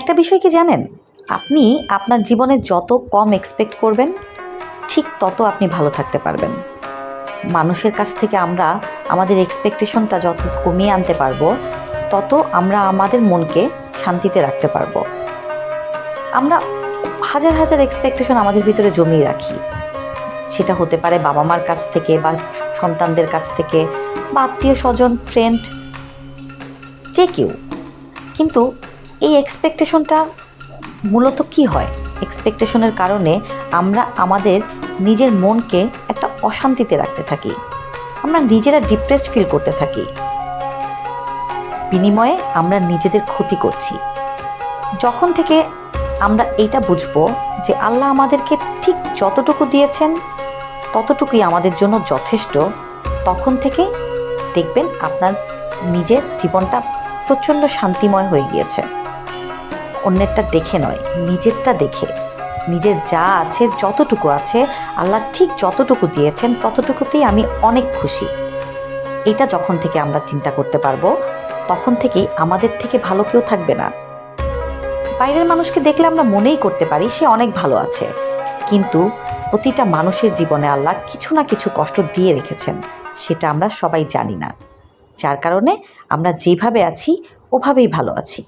একটা বিষয় কি জানেন, আপনি আপনার জীবনে যত কম এক্সপেক্ট করবেন ঠিক তত আপনি ভালো থাকতে পারবেন। মানুষের কাছ থেকে আমরা আমাদের এক্সপেকটেশনটা যত কমিয়ে আনতে পারবো তত আমরা আমাদের মনকে শান্তিতে রাখতে পারবো। আমরা হাজার হাজার এক্সপেকটেশন আমাদের ভিতরে জমিয়ে রাখি, সেটা হতে পারে বাবা মার কাছ থেকে বা সন্তানদের কাছ থেকে বা আত্মীয় স্বজন, ফ্রেন্ড, যে কেউ। কিন্তু এই এক্সপেকটেশনটা মূলত কি হয়, এক্সপেকটেশনের কারণে আমরা আমাদের নিজের মনকে একটা অশান্তিতে রাখতে থাকি, আমরা নিজেরা ডিপ্রেসড ফিল করতে থাকি, বিনিময়ে আমরা নিজেদের ক্ষতি করছি। যখন থেকে আমরা এইটা বুঝবো যে আল্লাহ আমাদেরকে ঠিক যতটুকু দিয়েছেন ততটুকুই আমাদের জন্য যথেষ্ট, তখন থেকে দেখবেন আপনার নিজের জীবনটা প্রচণ্ড শান্তিময় হয়ে গিয়েছে। অন্যেরটা দেখে নয়, নিজেরটা দেখে, নিজের যা আছে, যতটুকু আছে, আল্লাহ ঠিক যতটুকু দিয়েছেন ততটুকুতেই আমি অনেক খুশি। এটা যখন থেকে আমরা চিন্তা করতে পারবো তখন থেকেই আমাদের থেকে ভালো কেউ থাকবে না। বাইরের মানুষকে দেখলে আমরা মনেই করতে পারি সে অনেক ভালো আছে, কিন্তু প্রতিটা মানুষের জীবনে আল্লাহ কিছু না কিছু কষ্ট দিয়ে রেখেছেন, সেটা আমরা সবাই জানি না। যার কারণে আমরা যেভাবে আছি ওভাবেই ভালো আছি।